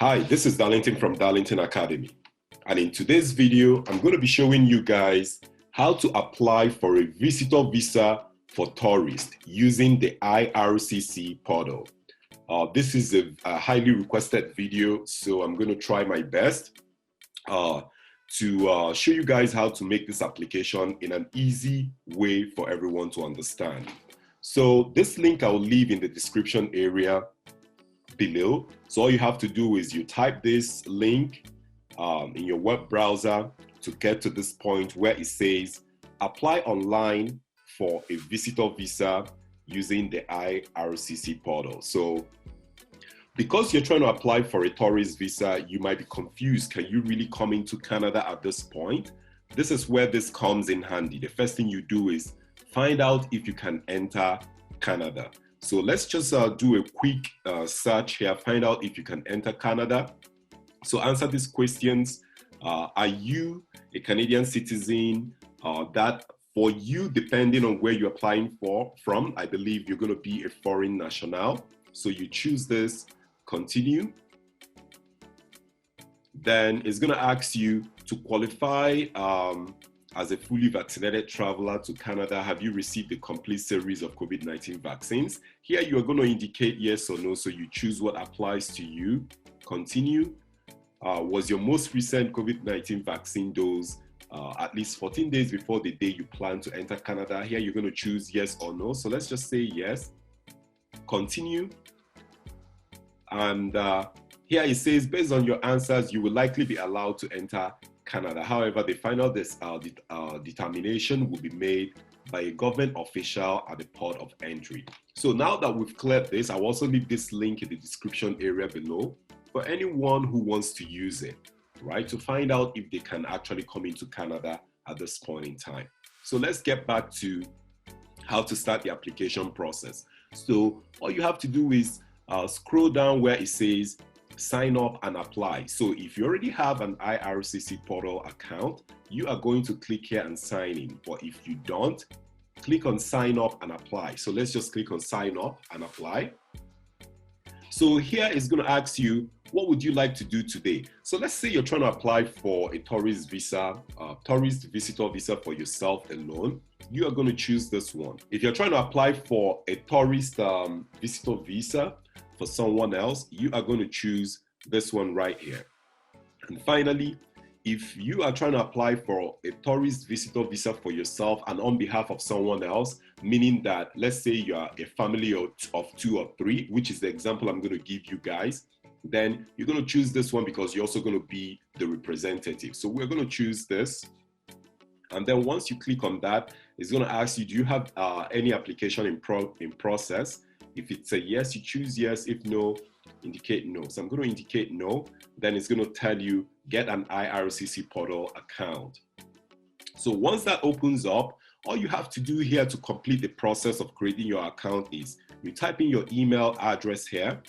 Hi, this is Darlington from Darlington Academy. And in today's video, I'm going to be showing you guys how to apply for a visitor visa for tourists using the IRCC portal. This is a highly requested video, so I'm going to try my best to show you guys how to make this application in an easy way for everyone to understand. So this link I'll leave in the description area below. So all you have to do is you type this link in your web browser to get to this point where it says apply online for a visitor visa using the IRCC portal. So because you're trying to apply for a tourist visa, you might be confused. Can you really come into Canada at this point? This is where this comes in handy. The first thing you do is find out if you can enter Canada. So let's just do a quick search here, find out if you can enter Canada. So answer these questions. Are you a Canadian citizen? That for you, depending on where you're applying from, I believe you're going to be a foreign national. So you choose this, continue. Then it's going to ask you to qualify as a fully vaccinated traveler to Canada. Have you received a complete series of COVID-19 vaccines? Here you are going to indicate yes or no, so you choose what applies to you. Continue. Was your most recent COVID-19 vaccine dose at least 14 days before the day you plan to enter Canada? Here you're going to choose yes or no, so let's just say yes. Continue. And here it says based on your answers, you will likely be allowed to enter Canada. However, the final determination will be made by a government official at the port of entry. So now that we've cleared this, I'll also leave this link in the description area below for anyone who wants to use it, right? To find out if they can actually come into Canada at this point in time. So let's get back to how to start the application process. So all you have to do is scroll down where it says sign up and apply. So if you already have an IRCC portal account, you are going to click here and sign in. But if you don't, click on sign up and apply. So let's just click on sign up and apply. So here it's going to ask you, what would you like to do today? So let's say you're trying to apply for a tourist visa, tourist visitor visa for yourself alone. You are going to choose this one. If you're trying to apply for a tourist visitor visa for someone else, you are going to choose this one right here. And finally, if you are trying to apply for a tourist visitor visa for yourself and on behalf of someone else, meaning that let's say you are a family of 2 or 3, which is the example I'm going to give you guys, then you're going to choose this one because you're also going to be the representative. So we're going to choose this. And then once you click on that, it's going to ask you, do you have any application in process? If it's a yes, you choose yes. If no, indicate no. So I'm going to indicate no. Then it's going to tell you, get an IRCC portal account. So once that opens up, all you have to do here to complete the process of creating your account is you type in your email address here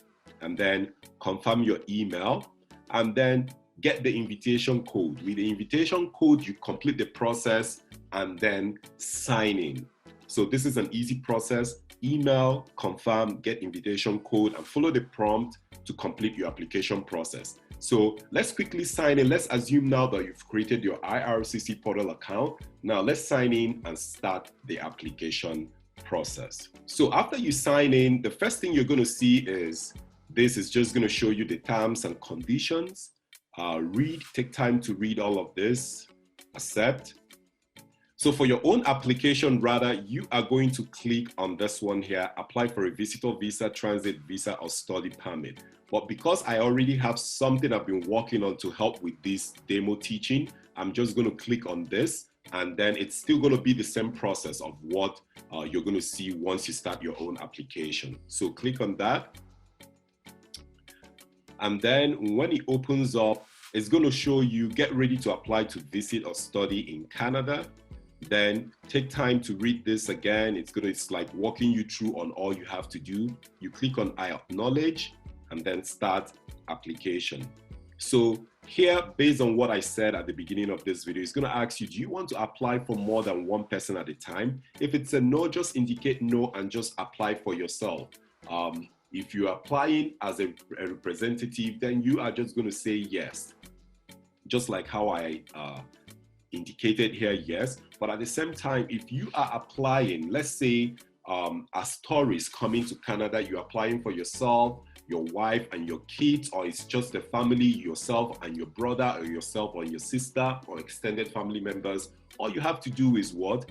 and then confirm your email and then get the invitation code. With the invitation code, you complete the process and then sign in. So this is an easy process. Email, confirm, get invitation code, and follow the prompt to complete your application process. So let's quickly sign in. Let's assume now that you've created your IRCC portal account. Now let's sign in and start the application process. So after you sign in, the first thing you're going to see is this is just going to show you the terms and conditions. Take time to read all of this, accept. So for your own application, rather, you are going to click on this one here, apply for a visitor visa, transit visa, or study permit. But because I already have something I've been working on to help with this demo teaching, I'm just going to click on this, and then it's still going to be the same process of what you're going to see once you start your own application. So click on that. And then when it opens up, it's going to show you, get ready to apply to visit or study in Canada. Then take time to read this again. It's like walking you through on all you have to do. You click on I acknowledge and then start application. So here, based on what I said at the beginning of this video, it's going to ask you, do you want to apply for more than one person at a time? If it's a no, just indicate no and just apply for yourself. If you're applying as a representative, then you are just going to say yes, just like how I indicated here, yes. But at the same time, if you are applying, let's say as tourists coming to Canada, you're applying for yourself, your wife and your kids, or it's just the family, yourself and your brother, or yourself or your sister, or extended family members, all you have to do is what?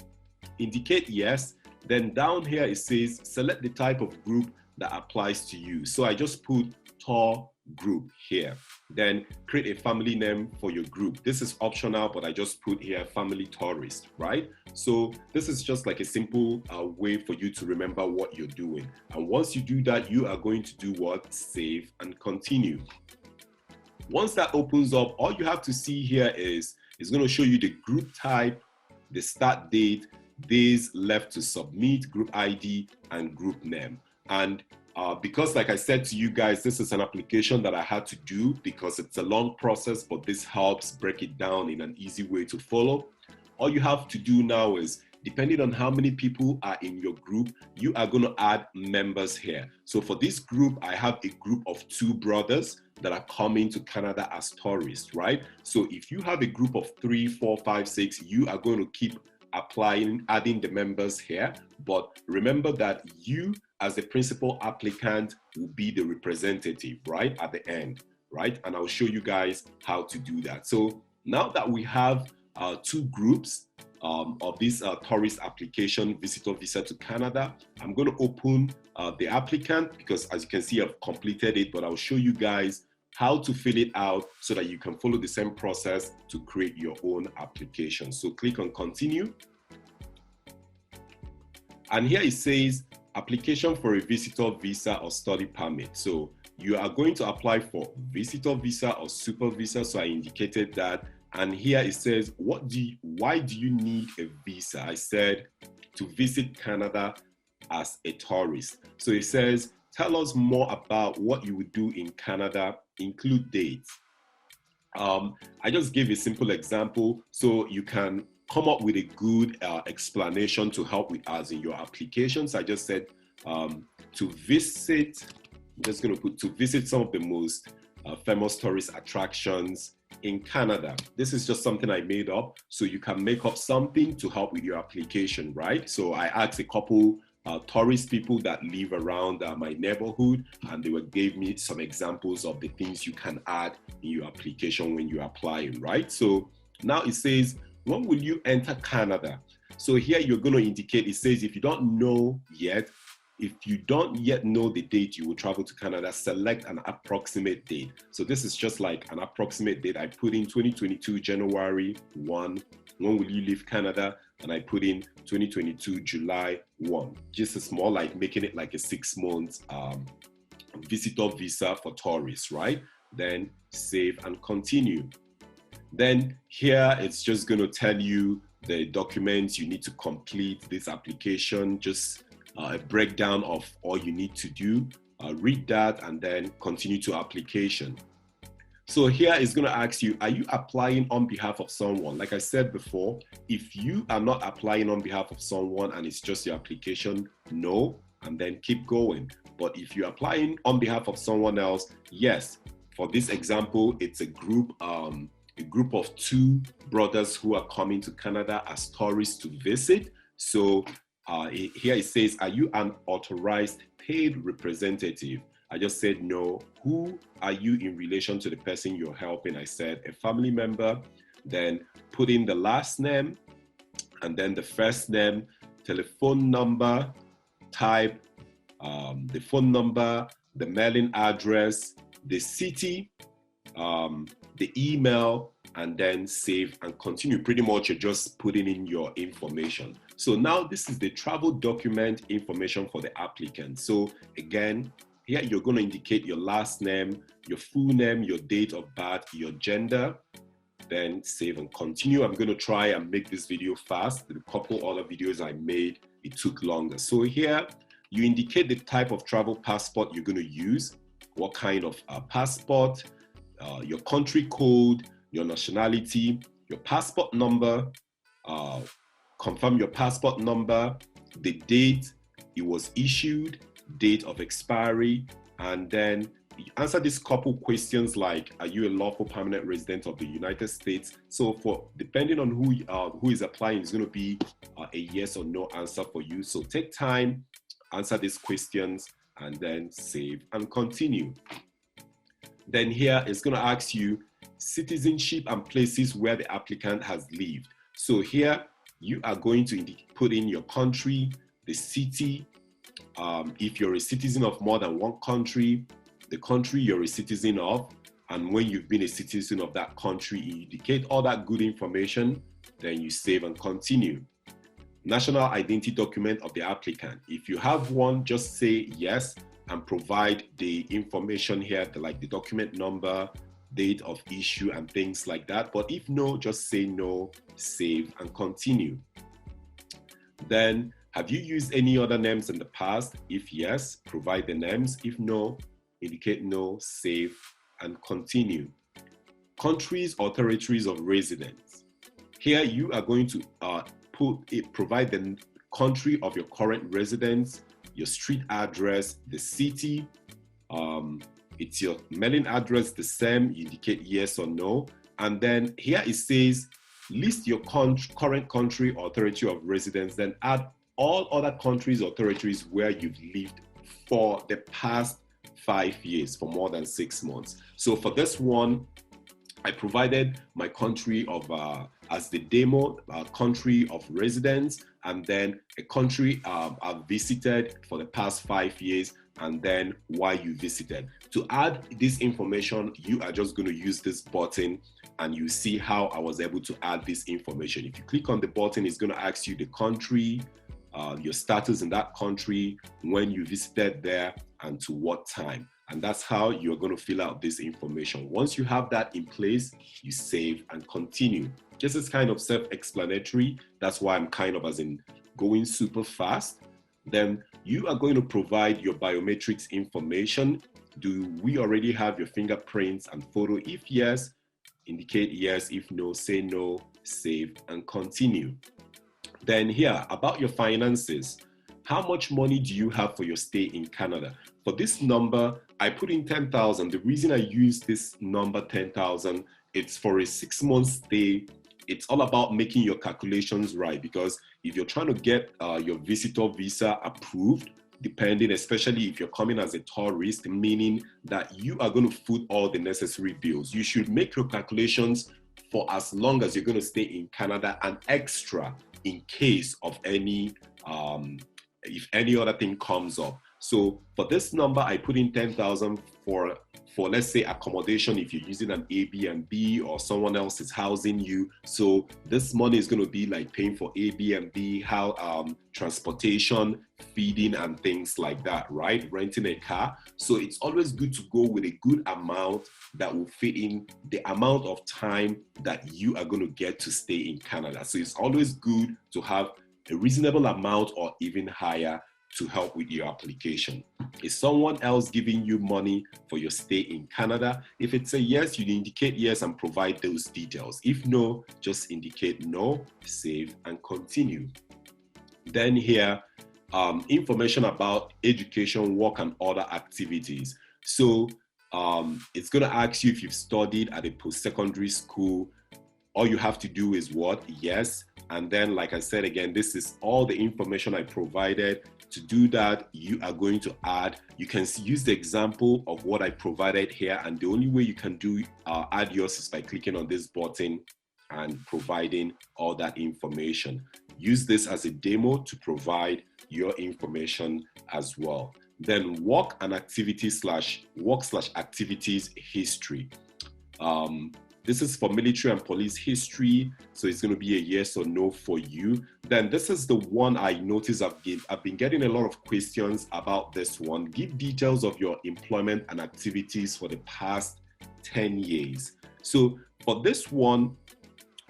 Indicate yes. Then down here it says select the type of group that applies to you. So I just put tour group here. Then create a family name for your group. This is optional, but I just put here family tourist, right? So this is just like a simple way for you to remember what you're doing. And once you do that, you are going to do what? Save and continue. Once that opens up, all you have to see here is it's going to show you the group type, the start date, days left to submit, group ID, and group name. And because like I said to you guys, this is an application that I had to do because it's a long process, but this helps break it down in an easy way to follow. All you have to do now is, depending on how many people are in your group, you are going to add members here. So for this group, I have a group of 2 brothers that are coming to Canada as tourists, right? So if you have a group of 3, 4, 5, 6, you are going to keep applying, adding the members here. But remember that you as the principal applicant will be the representative, right, at the end, right? And I'll show you guys how to do that. So now that we have 2 groups of this tourist application, visitor visa to Canada, I'm going to open the applicant because as you can see, I've completed it, but I'll show you guys how to fill it out so that you can follow the same process to create your own application. So click on continue. And here it says application for a visitor visa or study permit. So you are going to apply for visitor visa or super visa. So I indicated that. And here it says, why do you need a visa? I said to visit Canada as a tourist. So it says, tell us more about what you would do in Canada, include dates. I just gave a simple example so you can come up with a good explanation to help with us in your applications. I just said to visit, I'm just going to put to visit some of the most famous tourist attractions in Canada. This is just something I made up, so you can make up something to help with your application, right? So I asked a couple tourist people that live around my neighborhood, and they gave me some examples of the things you can add in your application when you're applying, right? So now it says, when will you enter Canada? So here you're going to indicate, it says if you don't know yet, if you don't yet know the date you will travel to Canada, select an approximate date. So this is just like an approximate date. I put in 2022 January 1. When will you leave Canada? And I put in 2022 July 1. Just is more like making it like a 6 months visitor visa for tourists, right? Then save and continue. Then here it's just going to tell you the documents you need to complete this application, just a breakdown of all you need to do. Read that and then continue to application. So here it's going to ask you, are you applying on behalf of someone? Like I said before, if you are not applying on behalf of someone and it's just your application, no, and then keep going. But if you're applying on behalf of someone else, yes. For this example, it's a group of 2 brothers who are coming to Canada as tourists to visit. So here it says, are you an authorized paid representative? I just said no. Who are you in relation to the person you're helping? I said a family member. Then put in the last name and then the first name, telephone number, type the phone number, the mailing address, the city, the email, and then save and continue. Pretty much you're just putting in your information. So now this is the travel document information for the applicant. So again, here you're going to indicate your last name, your full name, your date of birth, your gender, then save and continue. I'm going to try and make this video fast. The couple other videos I made, it took longer. So here you indicate the type of travel passport you're going to use, what kind of passport, your country code, your nationality, your passport number, confirm your passport number, the date it was issued, date of expiry, and then you answer these couple questions like, are you a lawful permanent resident of the United States? So for depending on who is applying, it's going to be a yes or no answer for you. So take time, answer these questions, and then save and continue. Then here it's going to ask you citizenship and places where the applicant has lived. So here you are going to put in your country, the city, if you're a citizen of more than one country, the country you're a citizen of, and when you've been a citizen of that country, you indicate all that good information, then you save and continue. National identity document of the applicant. If you have one, just say yes and provide the information here, like the document number, date of issue, and things like that. But if no, just say no, save and continue. Then, have you used any other names in the past? If yes, provide the names. If no, indicate no, save and continue. Countries or territories of residence. Here you are going to provide the country of your current residence, your street address, the city, it's your mailing address, the same, you indicate yes or no. And then here it says, list your current country or territory of residence, then add all other countries or territories where you've lived for the past 5 years, for more than 6 months. So for this one, I provided my country of, as the demo, country of residence, and then a country I've visited for the past 5 years, and then why you visited. To add this information, you are just going to use this button, and you see how I was able to add this information. If you click on the button, it's going to ask you the country, your status in that country, when you visited there, and to what time. And that's how you're going to fill out this information. Once you have that in place, you save and continue. This is kind of self-explanatory. That's why I'm kind of going super fast. Then you are going to provide your biometrics information. Do we already have your fingerprints and photo? If yes, indicate yes. If no, say no, save and continue. Then here, about your finances. How much money do you have for your stay in Canada? For this number, I put in 10,000. The reason I use this number 10,000, it's for a 6-month stay. It's all about making your calculations right, because if you're trying to get your visitor visa approved, depending, especially if you're coming as a tourist, meaning that you are going to foot all the necessary bills, you should make your calculations for as long as you're going to stay in Canada and extra in case of any if any other thing comes up. So for this number, I put in 10,000 for let's say accommodation if you're using an Airbnb or someone else is housing you. So this money is going to be like paying for Airbnb, transportation, feeding, and things like that, right? Renting a car. So it's always good to go with a good amount that will fit in the amount of time that you are going to get to stay in Canada. So it's always good to have a reasonable amount or even higher to help with your application. Is someone else giving you money for your stay in Canada? If it's a yes, you indicate yes and provide those details. If no, just indicate no, save and continue. Then here, information about education, work, and other activities. So it's going to ask you if you've studied at a post-secondary school. All you have to do is what? Yes. And then, like I said again, this is all the information I provided. To do that, you are going to add, you can use the example of what I provided here, and the only way you can do add yours is by clicking on this button and providing all that information. Use this as a demo to provide your information as well. Then work and activity /work/activities history. This is for military and police history, so it's going to be a yes or no for you. Then this is the one I noticed I've been getting a lot of questions about this one. Give details of your employment and activities for the past 10 years. So for this one,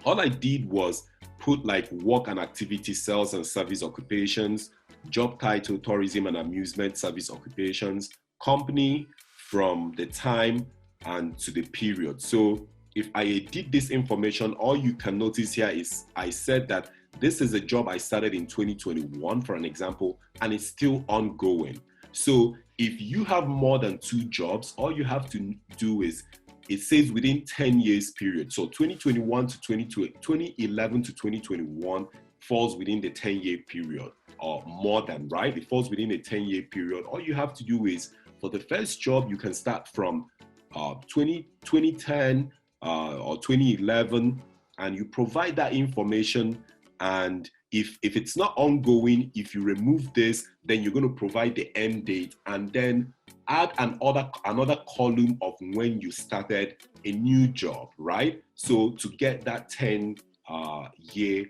all I did was put like work and activity, sales and service occupations, job title, tourism and amusement service occupations, company from the time and to the period. So if I edit this information, all you can notice here is I said that this is a job I started in 2021, for an example, and it's still ongoing. So if you have more than 2 jobs, all you have to do is, it says within 10 years period. So 2021 to 2011 to 2021 falls within the 10-year period, or more than, right? It falls within a 10-year period. All you have to do is, for the first job, you can start from 2010 or 2011, and you provide that information. And if it's not ongoing, if you remove this, then you're going to provide the end date, and then add another column of when you started a new job, right? So to get that 10-year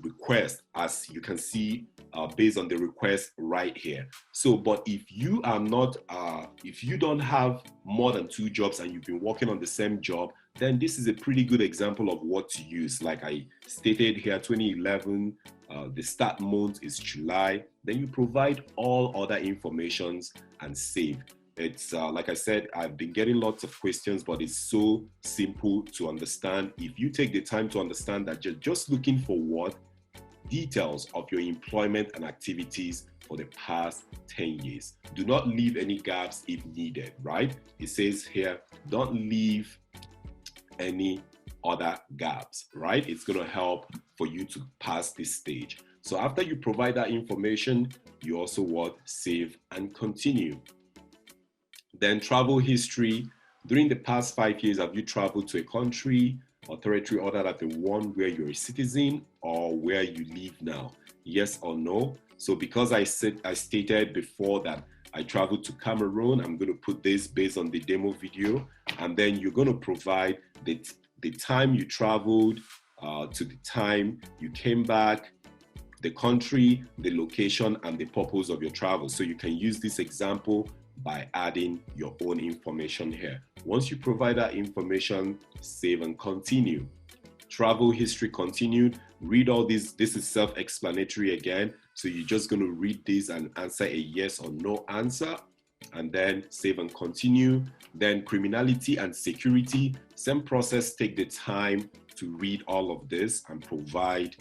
request, as you can see, based on the request right here. So, but if you are not, if you don't have more than 2 jobs and you've been working on the same job, then this is a pretty good example of what to use. Like I stated here, 2011, the start month is July. Then you provide all other informations and save. It's like I said, I've been getting lots of questions, but it's so simple to understand. If you take the time to understand that you're just looking for what? Details of your employment and activities for the past 10 years. Do not leave any gaps if needed, right? It says here, don't leave any other gaps, right? It's going to help for you to pass this stage. So after you provide that information, you also want save and continue. Then travel history. During the past 5 years, have you traveled to a country or territory other than the one where you're a citizen or where you live now? Yes or no? So because I stated before that I traveled to Cameroon, I'm going to put this based on the demo video, and then you're going to provide the time you traveled to the time you came back, the country, the location, and the purpose of your travel. So you can use this example by adding your own information here. Once you provide that information, save and continue. Travel history continued. Read all this. This is self-explanatory again. So you're just going to read this and answer a yes or no answer, and then save and continue. Then criminality and security, same process. Take the time to read all of this and provide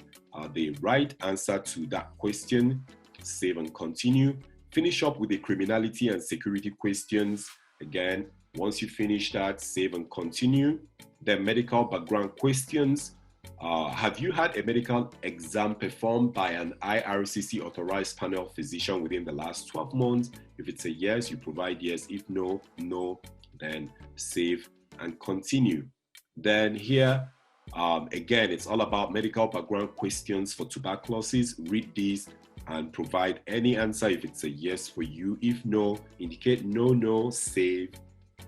the right answer to that question. Save and continue. Finish up with the criminality and security questions. Again, once you finish that, save and continue. Then medical background questions. Have you had a medical exam performed by an IRCC authorized panel physician within the last 12 months? If it's a yes, you provide yes. If no, no. Then save and continue. Then here, again, it's all about medical background questions for tuberculosis. Read these and provide any answer if it's a yes for you. If no, indicate no, no, save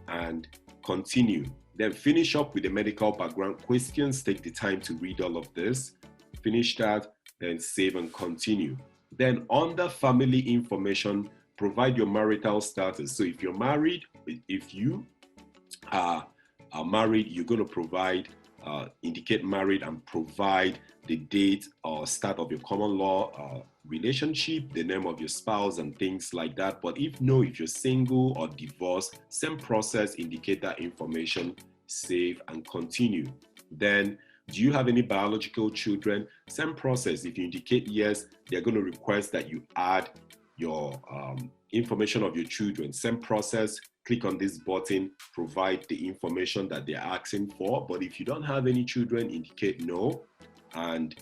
and continue. Then finish up with the medical background questions. Take the time to read all of this. Finish that, then save and continue. Then under family information, provide your marital status. So if you're married, if you are married, you're going to provide indicate married and provide the date or start of your common law relationship, the name of your spouse and things like that. But if no, if you're single or divorced, same process, indicate that information, save and continue. Then, do you have any biological children? Same process. If you indicate yes, they're going to request that you add your information of your children. Same process. Click on this button, provide the information that they're asking for. But if you don't have any children, indicate no and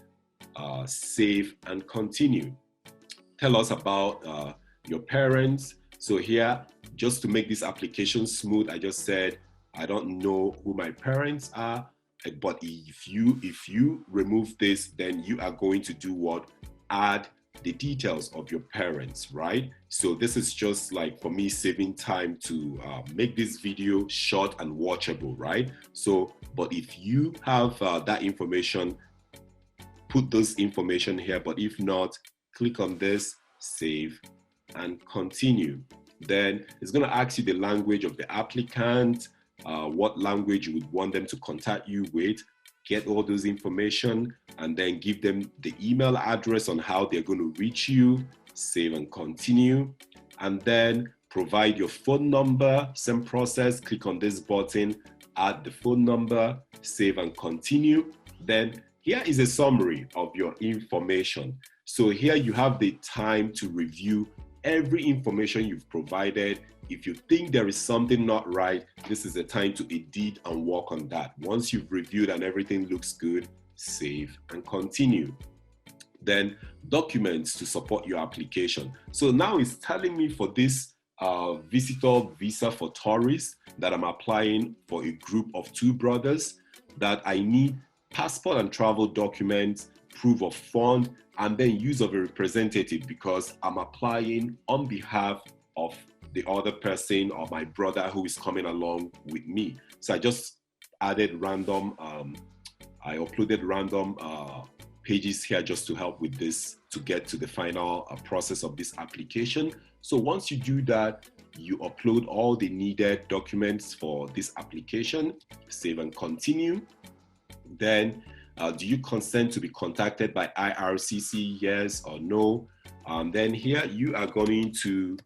save and continue. Tell us about your parents. So here, just to make this application smooth, I just said, I don't know who my parents are. But if you remove this, then you are going to do what? Add the details of your parents, right? So this is just like for me saving time to make this video short and watchable, right? So, but if you have that information, put those information here. But if not, click on this, save and continue. Then it's going to ask you the language of the applicant, what language you would want them to contact you with. Get all those information and then give them the email address on how they're going to reach you. Save and continue. And then provide your phone number. Same process. Click on this button, add the phone number, save and continue. Then here is a summary of your information. So here you have the time to review every information you've provided. If you think there is something not right, this is the time to edit and work on that. Once you've reviewed and everything looks good, save and continue. Then documents to support your application. So now it's telling me for this visitor visa for tourists that I'm applying for a group of 2 brothers, that I need passport and travel documents, proof of fund, and then use of a representative, because I'm applying on behalf of the other person or my brother who is coming along with me. So I just added random, I uploaded random pages here just to help with this, to get to the final process of this application. So once you do that, you upload all the needed documents for this application, save and continue. Then do you consent to be contacted by IRCC, yes or no? Then here you are going to,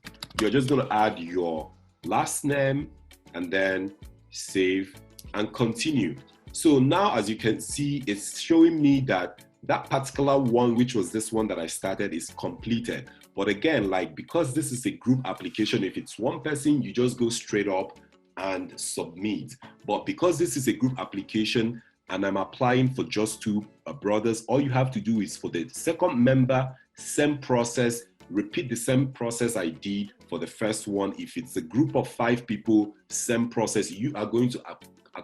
you're just going to add your last name and then save and continue. So now, as you can see, it's showing me that that particular one, which was this one that I started, is completed. But again, like, because this is a group application, if it's one person, you just go straight up and submit. But because this is a group application and I'm applying for just 2 brothers, all you have to do is, for the second member, same process, repeat the same process I did for the first one. If it's a group of 5 people, same process. You are going to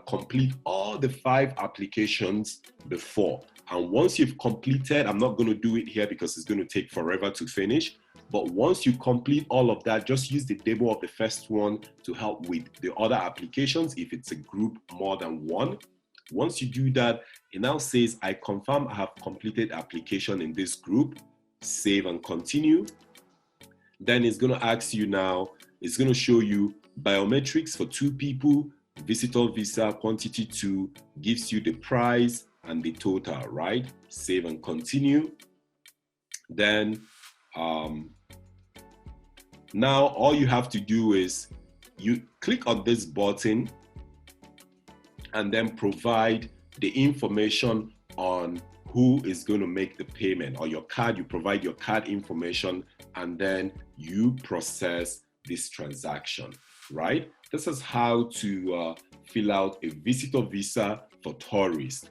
complete all the 5 applications before. And once you've completed, I'm not going to do it here because it's going to take forever to finish. But once you complete all of that, just use the demo of the first one to help with the other applications if it's a group more than 1. Once you do that, it now says, I confirm I have completed application in this group, save and continue. Then it's going to ask you now, it's going to show you biometrics for 2 people, visitor visa quantity 2, gives you the price and the total, right? Save and continue. Then now all you have to do is you click on this button and then provide the information on who is going to make the payment, or your card. You provide your card information and then you process this transaction, right? This is how to fill out a visitor visa for tourists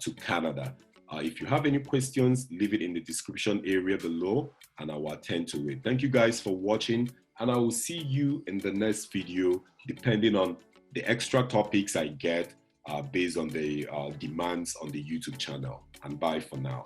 to Canada. If you have any questions, leave it in the description area below and I will attend to it. Thank you guys for watching, and I will see you in the next video, depending on the extra topics I get based on the demands on the YouTube channel. And bye for now.